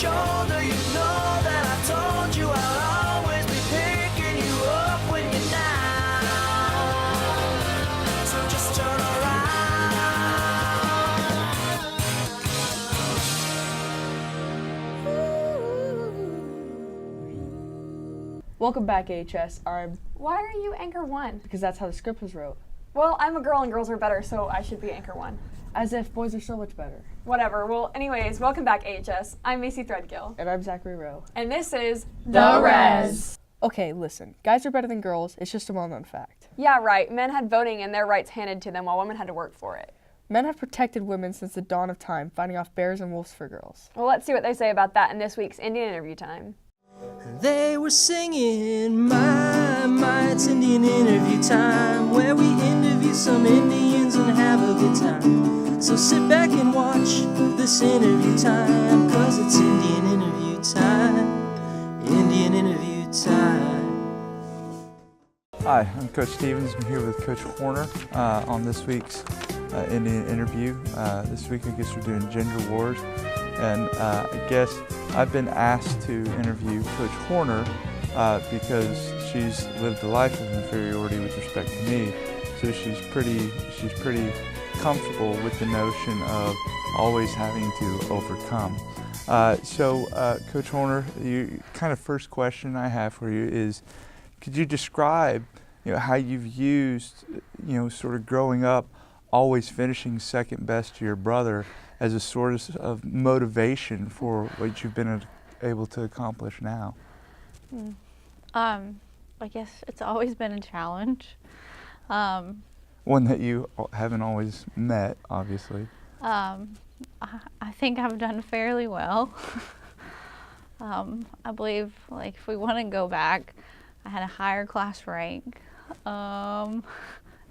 shoulder. You know that I told you I'll always be picking you up when you're down. So just turn around. Welcome back, HS. Why are you Anchor 1? Because that's how the script was wrote. Well, I'm a girl and girls are better, so I should be Anchor 1. As if boys are so much better. Whatever. Well, anyways, welcome back, AHS. I'm Macy Threadgill. And I'm Zachary Rowe. And this is The Rez. Okay, listen. Guys are better than girls. It's just a well-known fact. Yeah, right. Men had voting and their rights handed to them while women had to work for it. Men have protected women since the dawn of time, fighting off bears and wolves for girls. Well, let's see what they say about that in this week's Indian Interview Time. They were singing, my, it's Indian interview time, where we interview some Indians and have a good time. So sit back and watch this interview time, cause it's Indian interview time, Indian interview time. Hi, I'm Coach Stevens. I'm here with Coach Horner on this week's Indian interview. This week I guess we're doing gender wars, and I guess I've been asked to interview Coach Horner because she's lived a life of inferiority with respect to me. So she's pretty comfortable with the notion of always having to overcome. Coach Horner, kind of first question I have for you is, could you describe, how you've used, sort of growing up, always finishing second best to your brother as a source of motivation for what you've been able to accomplish now? I guess it's always been a challenge. One that you haven't always met, obviously. I think I've done fairly well. I believe, if we want to go back, I had a higher class rank.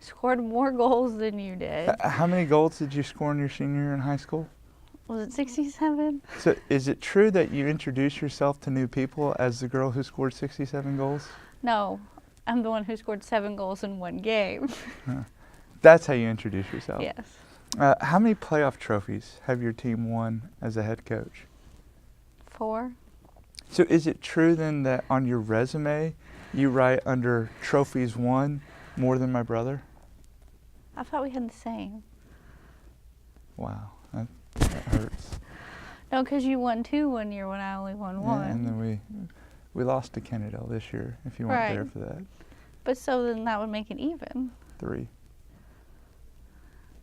Scored more goals than you did. How many goals did you score in your senior year in high school? Was it 67? So is it true that you introduced yourself to new people as the girl who scored 67 goals? No, I'm the one who scored 7 goals in one game. That's how you introduce yourself? Yes. How many playoff trophies have your team won as a head coach? 4. So is it true then that on your resume you write under trophies won more than my brother? I thought we had the same. Wow, that hurts. No, because you won 2 one year when I only won 1. Yeah, and then we lost to Kennedale this year, if you weren't there for that. But so then that would make it even. 3.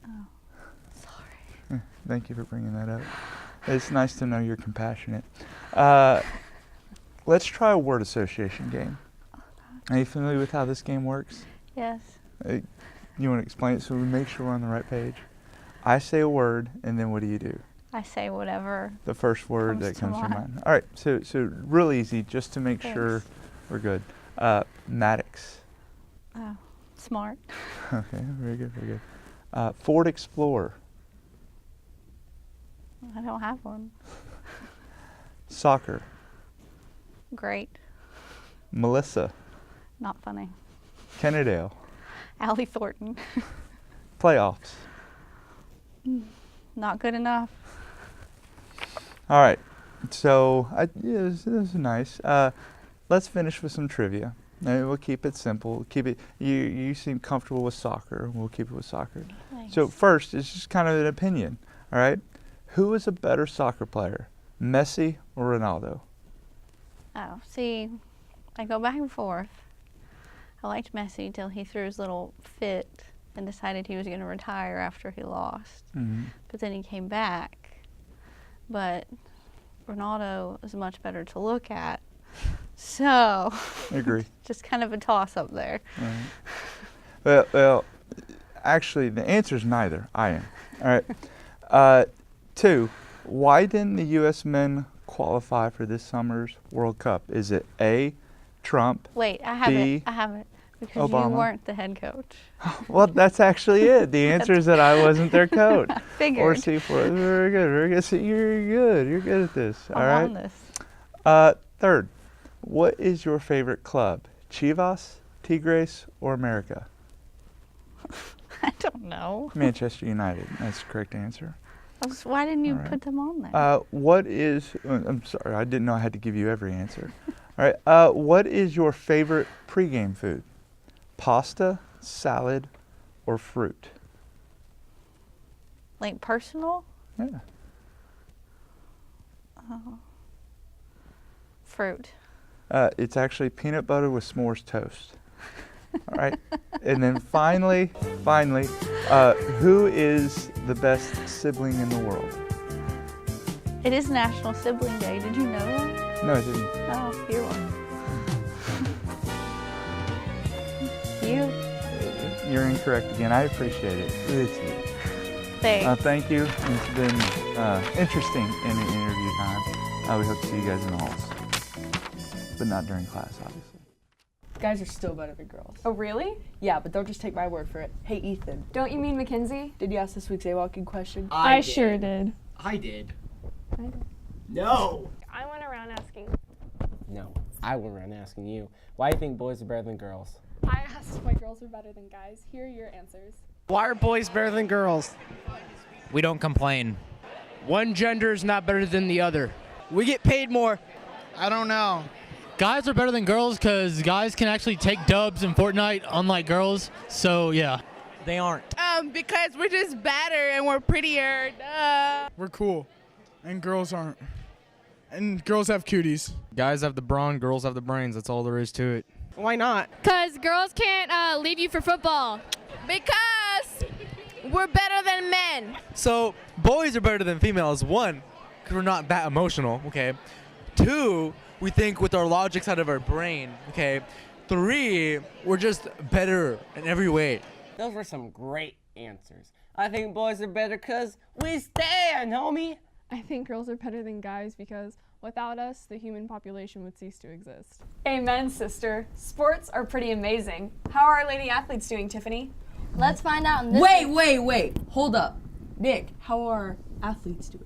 Oh, sorry. Thank you for bringing that up. It's nice to know you're compassionate. Let's try a word association game. Are you familiar with how this game works? Yes. You want to explain it so we make sure we're on the right page? I say a word, and then what do you do? I say whatever. The first word that comes to your mind. All right, so real easy, just to make sure we're good. Maddox. Oh, smart. Okay, very good, very good. Ford Explorer. I don't have one. Soccer. Great. Melissa. Not funny. Kennedale. Allie Thornton. Playoffs. Not good enough. All right, so this is nice. Let's finish with some trivia. We'll keep it simple. Keep it. You seem comfortable with soccer. We'll keep it with soccer. Thanks. So first, it's just kind of an opinion. All right, who is a better soccer player, Messi or Ronaldo? Oh, see, I go back and forth. I liked Messi till he threw his little fit and decided he was going to retire after he lost. Mm-hmm. But then he came back. But Ronaldo is much better to look at. So, I agree. Just kind of a toss-up there. Right. Well, actually, the answer is neither. I am. All right. 2, why didn't the U.S. men qualify for this summer's World Cup? Is it A, Trump? Wait, I have B, it. I have it. Because Obama. you weren't the head coach. Well, that's actually it. The answer is that I wasn't their coach. I figured. Or C4. Very good, very good. So you're good. You're good at this. All right. I'm on this. 3rd, what is your favorite club? Chivas, Tigres, or America? I don't know. Manchester United. That's the correct answer. Why didn't you All right. put them on there? What is, I'm sorry, I didn't know I had to give you every answer. All right, what is your favorite pregame food? Pasta, salad, or fruit? Like personal? Yeah. Fruit. It's actually peanut butter with s'mores toast. All right, and then finally, who is the best sibling in the world? It is National Sibling Day. Did you know that? No, I didn't. Oh, you're one. You? You're incorrect again. I appreciate it. It's you. Thanks. Thank you. It's been interesting in the interview time. We hope to see you guys in the halls, but not during class, obviously. Guys are still better than girls. Oh, really? Yeah, but don't just take my word for it. Hey, Ethan, Don't you mean Mackenzie? did you ask this week's A-Walking question? I sure did. I did. No. I went around asking. No, I went around asking you, why do you think boys are better than girls? I asked why girls were better than guys. Here are your answers. Why are boys better than girls? We don't complain. One gender is not better than the other. We get paid more. I don't know. Guys are better than girls because guys can actually take dubs in Fortnite, unlike girls. So, yeah. They aren't. Because we're just better and we're prettier. Duh. We're cool, and girls aren't. And girls have cuties. Guys have the brawn, girls have the brains. That's all there is to it. Why not? Because girls can't leave you for football. Because we're better than men. So, boys are better than females. One, because we're not that emotional, okay? Two, we think with our logic side of our brain, okay? Three, we're just better in every way. Those were some great answers. I think boys are better because we stand, homie. I think girls are better than guys because without us, the human population would cease to exist. Amen, sister. Sports are pretty amazing. How are our lady athletes doing, Tiffany? Let's find out in this Wait. Hold up. Nick, how are athletes doing?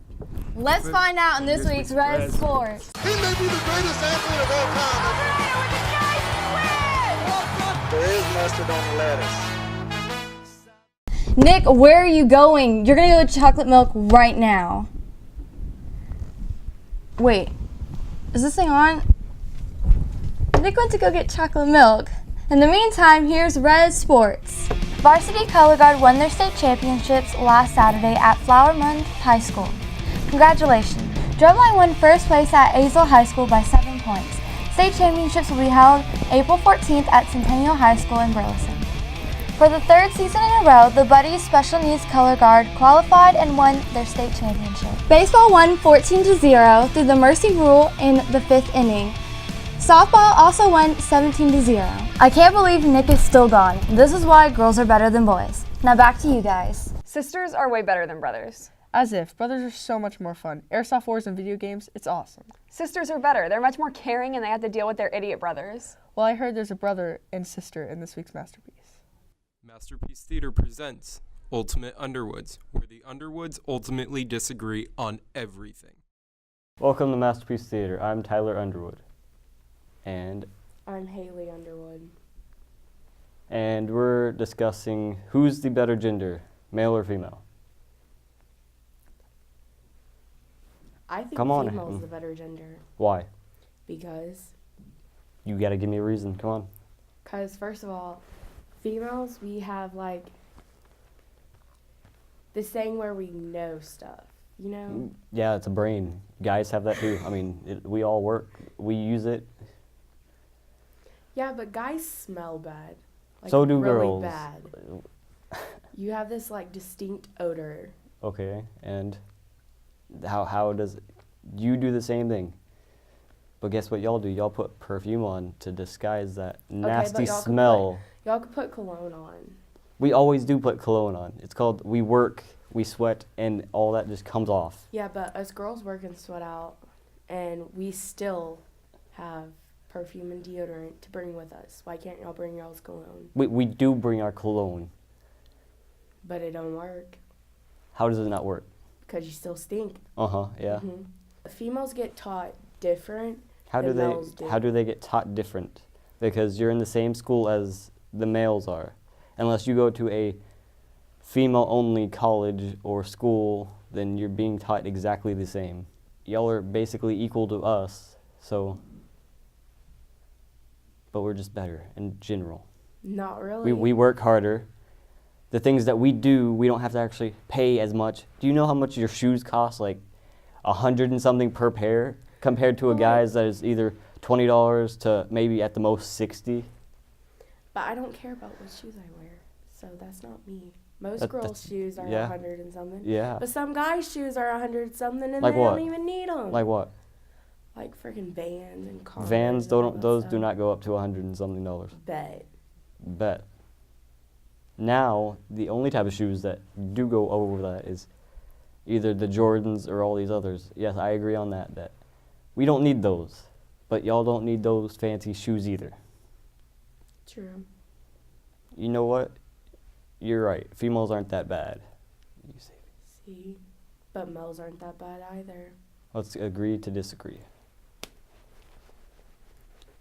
Let's find out in this week's Rez Spores. He may be the greatest athlete of all time. There is mustard on the lettuce. Nick, where are you going? You're gonna go to chocolate milk right now. Wait, is this thing on? Nick went to go get chocolate milk. In the meantime, here's Rez Sports. Varsity Color Guard won their state championships last Saturday at Flower Mound High School. Congratulations. Drumline won first place at Azle High School by 7 points. State championships will be held April 14th at Centennial High School in Burleson. For the third season in a row, the Buddies Special Needs Color Guard qualified and won their state championship. Baseball won 14-0 through the mercy rule in the 5th inning. Softball also won 17-0. I can't believe Nick is still gone. This is why girls are better than boys. Now back to you guys. Sisters are way better than brothers. As if. Brothers are so much more fun. Airsoft wars and video games, it's awesome. Sisters are better. They're much more caring and they have to deal with their idiot brothers. Well, I heard there's a brother and sister in this week's Masterpiece. Masterpiece Theater presents Ultimate Underwoods, where the Underwoods ultimately disagree on everything. Welcome to Masterpiece Theater. I'm Tyler Underwood. And I'm Haley Underwood. And we're discussing who's the better gender, male or female. I think Come female's the better gender. Why? Because? You gotta give me a reason. Come on. Because first of all, females, we have like this thing where we know stuff, you know? Yeah, it's a brain. Guys have that too. I mean, we all work. We use it. Yeah, but guys smell bad. Like, so do really girls. Bad. You have this like distinct odor. Okay, and how does you do the same thing? But guess what y'all do? Y'all put perfume on to disguise that nasty smell. Y'all could put cologne on. We always do put cologne on. It's called we work, we sweat, and all that just comes off. Yeah, but us girls work and sweat out, and we still have perfume and deodorant to bring with us. Why can't y'all bring y'all's cologne? We do bring our cologne. But it don't work. How does it not work? Because you still stink. Uh-huh, yeah. Females get taught different How than males do. How do they get taught different? Because you're in the same school as the males are. Unless you go to a female-only college or school then you're being taught exactly the same. Y'all are basically equal to us, so, but we're just better in general. Not really. We work harder. The things that we do, we don't have to actually pay as much. Do you know how much your shoes cost? Like $100 and something per pair, compared to a guy's that is either $20 to maybe at the most $60. But I don't care about what shoes I wear, so that's not me. Most girls' shoes are $100 and something. Yeah. But some guys' shoes are $100 something, and like they what? don't even need them. Like what? Like freaking Vans and cars. Vans those do not go up to $100 and something. Bet. Now the only type of shoes that do go over that is either the Jordans or all these others. Yes, I agree on that. That we don't need those, but y'all don't need those fancy shoes either. True. You know what? You're right. Females aren't that bad. You say. See, but males aren't that bad either. Let's agree to disagree.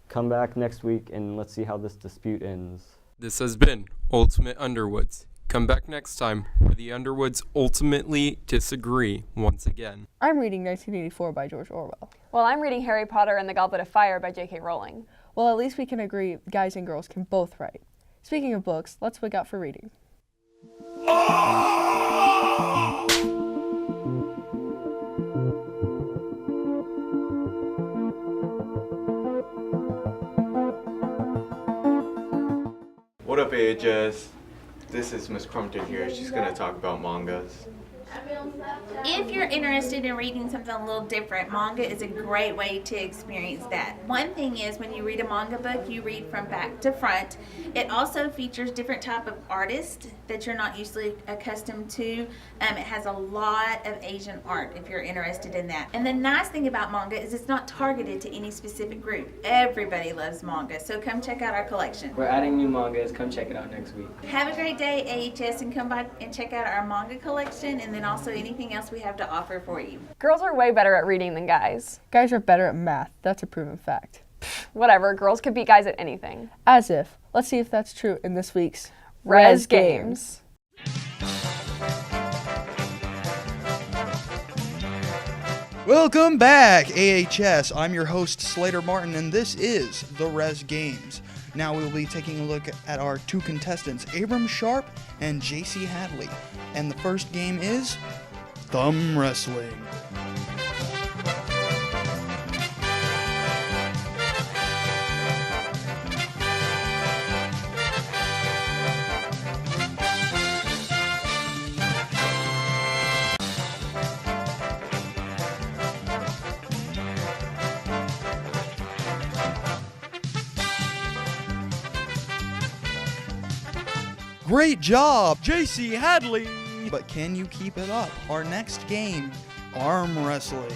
Come back next week and let's see how this dispute ends. This has been Ultimate Underwoods. Come back next time where the Underwoods ultimately disagree once again. I'm reading 1984 by George Orwell. Well, I'm reading Harry Potter and the Goblet of Fire by J.K. Rowling. Well, at least we can agree guys and girls can both write. Speaking of books, let's wig out for reading. What up, AHS? This is Miss Crumpton here. She's going to talk about mangas. If you're interested in reading something a little different, manga is a great way to experience that. One thing is when you read a manga book, you read from back to front. It also features different type of artists that you're not usually accustomed to. It has a lot of Asian art if you're interested in that. And the nice thing about manga is it's not targeted to any specific group. Everybody loves manga, so come check out our collection. We're adding new mangas. Come check it out next week. Have a great day, AHS, and come by and check out our manga collection and then also anything else we have to offer for you. Girls are way better at reading than guys. Guys are better at math. That's a proven fact. Whatever, girls could beat guys at anything. As if. Let's see if that's true in this week's Rez Games. Welcome back, AHS. I'm your host, Slater Martin, and this is the Rez Games. Now we will be taking a look at our two contestants, Abram Sharp and JC Hadley. And the first game is Thumb Wrestling. Great job, JC Hadley! But can you keep it up? Our next game, Arm Wrestling.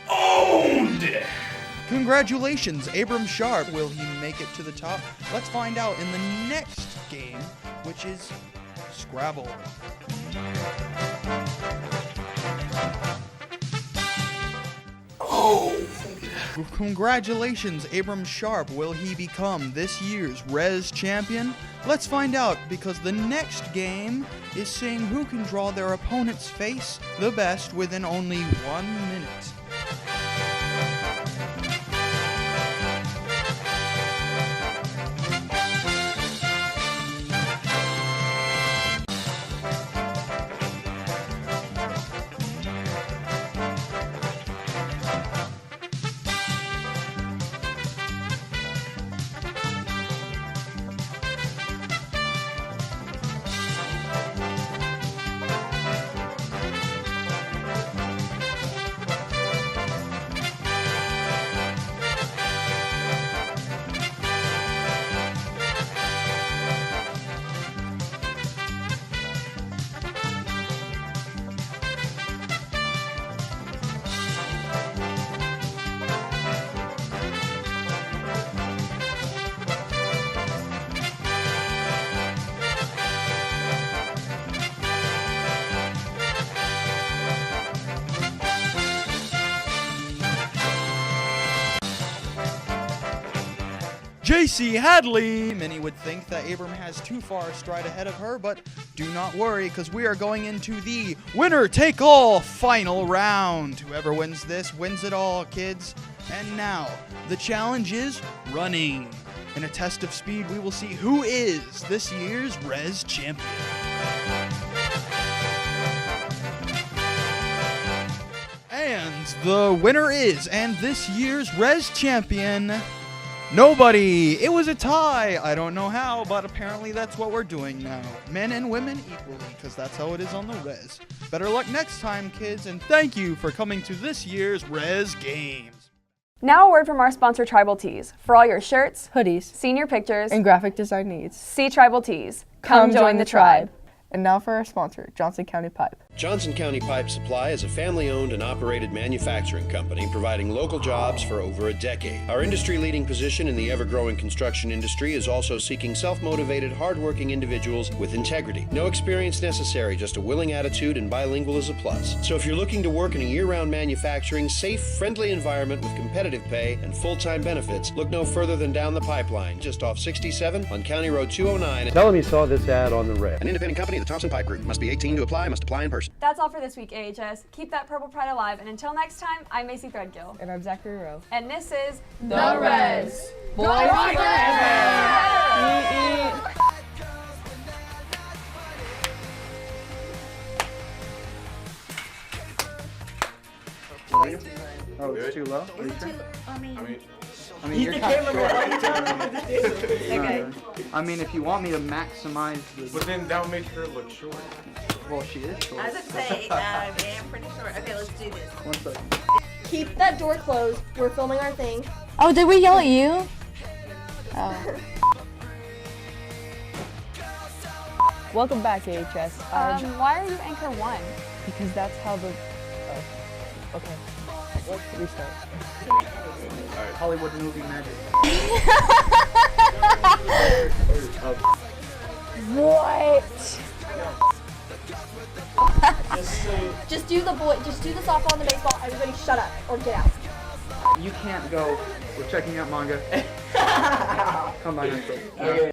Owned! Congratulations, Abram Sharp. Will he make it to the top? Let's find out in the next game, which is Scrabble. Congratulations, Abram Sharp. Will he become this year's Rez champion? Let's find out, because the next game is seeing who can draw their opponent's face the best within only 1 minute. JC Hadley. Many would think that Abram has too far a stride ahead of her, but do not worry, because we are going into the winner-take-all final round. Whoever wins this wins it all, kids. And now, the challenge is running. In a test of speed, we will see who is this year's Rez champion. And the winner is, and this year's Rez champion, nobody. It was a tie. I don't know how, but apparently that's what we're doing now. Men and women equally, because that's how it is on the Rez. Better luck next time, kids, and thank you for coming to this year's Rez Games. Now a word from our sponsor, Tribal Tees. For all your shirts, hoodies, senior pictures, and graphic design needs, see Tribal Tees. Come join the tribe. And now for our sponsor, Johnson County Pipe. Johnson County Pipe Supply is a family-owned and operated manufacturing company providing local jobs for over a decade. Our industry-leading position in the ever-growing construction industry is also seeking self-motivated, hard-working individuals with integrity. No experience necessary, just a willing attitude, and bilingual is a plus. So if you're looking to work in a year-round manufacturing, safe, friendly environment with competitive pay and full-time benefits, look no further than down the pipeline, just off 67 on County Road 209. Tell him you saw this ad on the Rez. An independent company, the Thompson Pipe Group. Must be 18 to apply, must apply in person. That's all for this week, AHS. Keep that purple pride alive, and until next time, I'm Macy Threadgill. And I'm Zachary Rowe. And this is The Rez. Boys Oh, it's too low? Is it too, I mean you're kind of short. Okay. I mean, if you want me to maximize the... But then that'll make her look short. Well, she is short. I was gonna say, I'm pretty short. Okay, let's do this. 1 second. Keep that door closed. We're filming our thing. Oh, did we yell at you? Oh. Welcome back, AHS. Why are you anchor 1? Because that's how the... okay. What? Restart. Alright, Hollywood movie magic. What? Just do the softball and the baseball. Everybody shut up or get out. You can't go. We're checking out Manga. Come by next week.